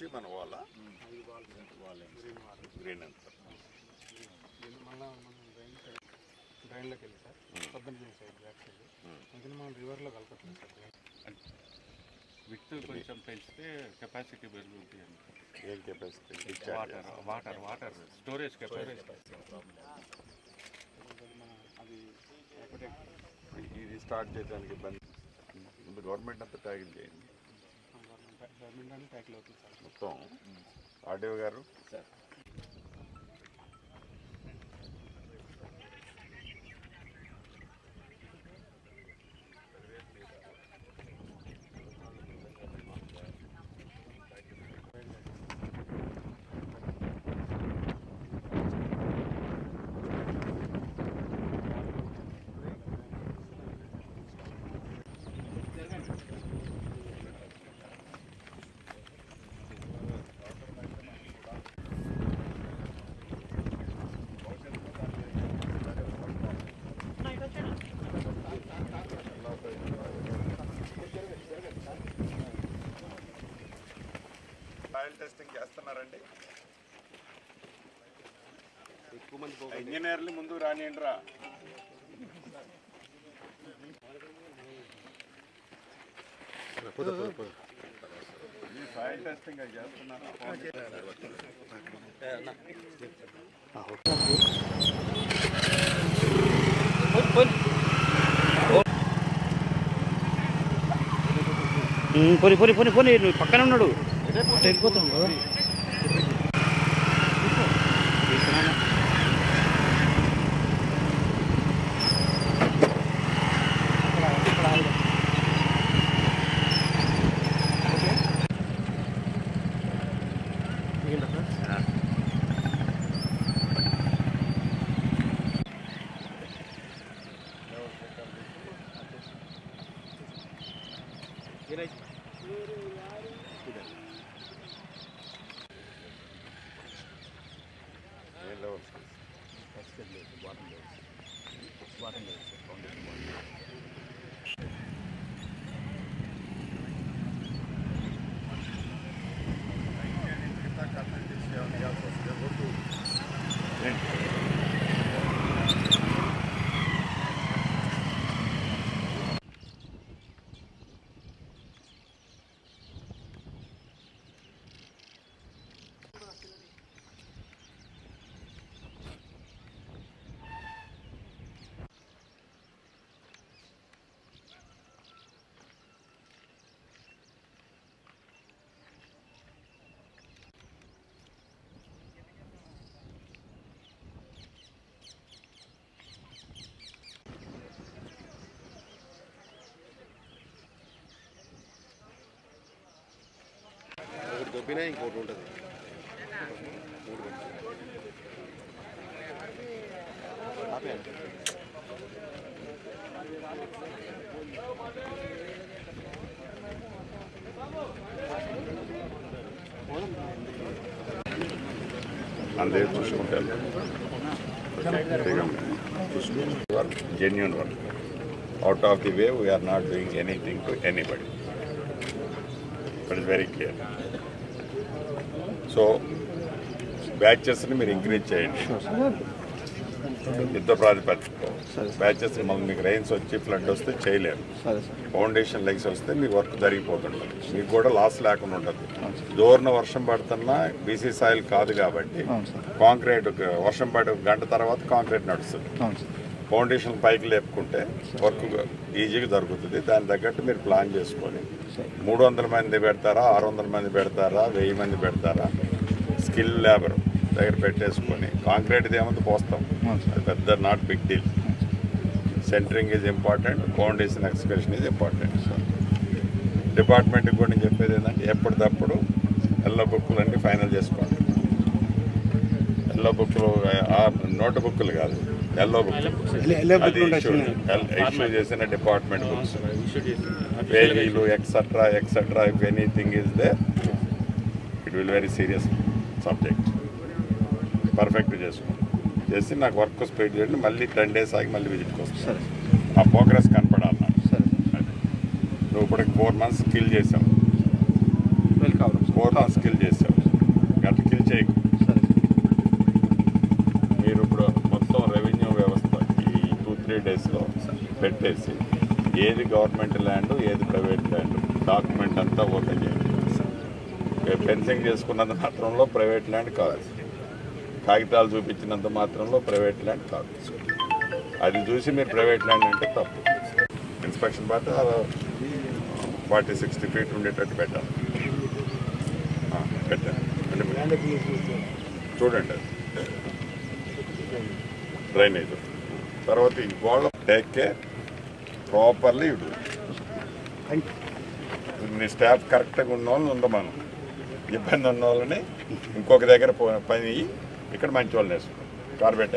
Mostly మన వాళ్ళ green అంతా డ్రైన్లోకి వెళ్ళి సార్ పొద్దున్న సైడ్ బ్యాక్ సైడ్ అందుకని మనం రివర్లో కలపట్లేదు సార్. విత్ కొంచెం పెంచితే కెపాసిటీ పెరుగుతుంది. ఏం కెపాసిటీ? Water storage capacity. ఇది స్టార్ట్ చేయడానికి ఇబ్బంది. ముందు గవర్నమెంట్ అంతా ట్యాకిల్ చేయండి. గవర్నమెంట్ అని ట్యాకిల్ అవుతుంది సార్ మొత్తం. ఆర్డీఓ గారు సార్ సాయిల్ టెస్టింగ్ చేస్తున్నారండి. ఇంజనీర్లు ముందుకు రానియండి రా. సాయిల్ టెస్టింగ్ అవి చేస్తున్నారా? పోనీ పోనీ పోనీ పోనీ నువ్వు పక్కనే ఉన్నాడు వెళ్ళిపోతాడు కదా. దొబ్బినా ఇంకోటి ఉంటుంది. అందరూ చూసుకుంటారు. Genuine work. Out of the way, we are not doing anything to anybody. That is very clear. So, బ్యాచెస్ని మీరు ఎంకరేజ్ చేయండి. యుద్ధ ప్రాతిపదికతో బ్యాచెస్ మళ్ళీ మీకు రైన్స్ వచ్చి ఫ్లడ్ వస్తే చేయలేరు. ఫౌండేషన్ లెగ్స్ వస్తే మీ వర్క్ జరిగిపోతుంటుంది. మీకు కూడా లాస్ లేకుండా ఉంటుంది. దూరన వర్షం పడుతున్నా బీసీ సాయిల్ కాదు కాబట్టి కాంక్రీట్ వర్షం పడి గంట తర్వాత కాంక్రీట్ నడుస్తుంది. ఫౌండేషన్ పైకి లేపుకుంటే వర్క్ ఈజీగా జరుగుతుంది. దాని తగ్గట్టు మీరు ప్లాన్ చేసుకొని 300 మంది పెడతారా, 600 మంది పెడతారా, 1000 మంది పెడతారా, స్కిల్ లేబర్ దగ్గర పెట్టేసుకొని కాంక్రీట్ ఏమంతా పోస్తాం. అది పెద్ద not big deal. Centering is important, foundation excursion is important. డిపార్ట్మెంట్కి కూడా నేను చెప్పేది ఏంటంటే ఎప్పటికప్పుడు ఎల్లో బుక్కులు అన్నీ ఫైనల్ చేసుకోండి. ఎల్లో బుక్లు నోట్ బుక్లు కాదు, ఎల్లో బుక్ ఇష్యూ చేసిన డిపార్ట్మెంట్ బుక్స్, పేజీలు etcetera etcetera. If anything is there it will very serious subject. Perfect చేసి నాకు వర్క్ స్పీడ్ చేయండి. మళ్ళీ 10 days ఆగి మళ్ళీ విజిట్కి వస్తాను. ఆ ప్రోగ్రెస్ కనపడాలి నాకు. నువ్వు ఇప్పటికి 4 months కిల్ చేసావు. 4 months కిల్ చేసావు, గంట కిల్ చేయకు. మీరు ఇప్పుడు మొత్తం రెవెన్యూ వ్యవస్థ ఈ 2-3 డేస్లో పెట్టేసి ఏది గవర్నమెంట్ ల్యాండ్ ఏది ప్రైవేట్ ల్యాండ్ డాక్యుమెంట్ అంతా ఓపెన్ చేయండి. ఫెన్సింగ్ చేసుకున్నంత మాత్రంలో ప్రైవేట్ ల్యాండ్ కాదు, కాగితాలు చూపించినంత మాత్రంలో ప్రైవేట్ ల్యాండ్ కాదు. అది చూసి మీరు ప్రైవేట్ ల్యాండ్ అంటే తప్పు. ఇన్స్పెక్షన్ పాటు 40-60 feet ఉండేటట్టు పెట్టాలి. పెట్టండి చూడండి. డ్రైనేజ్ తర్వాత ఈ గోళ్ళ టేక్ కేర్ ప్రాపర్లీ ఇడు. నీ స్టాఫ్ కరెక్ట్గా ఉన్న వాళ్ళని ఉండమను, ఇబ్బంది ఉన్న వాళ్ళని ఇంకొక దగ్గర పని ఇక్కడ మంచి వాళ్ళని వేసుకో. కార్బెట్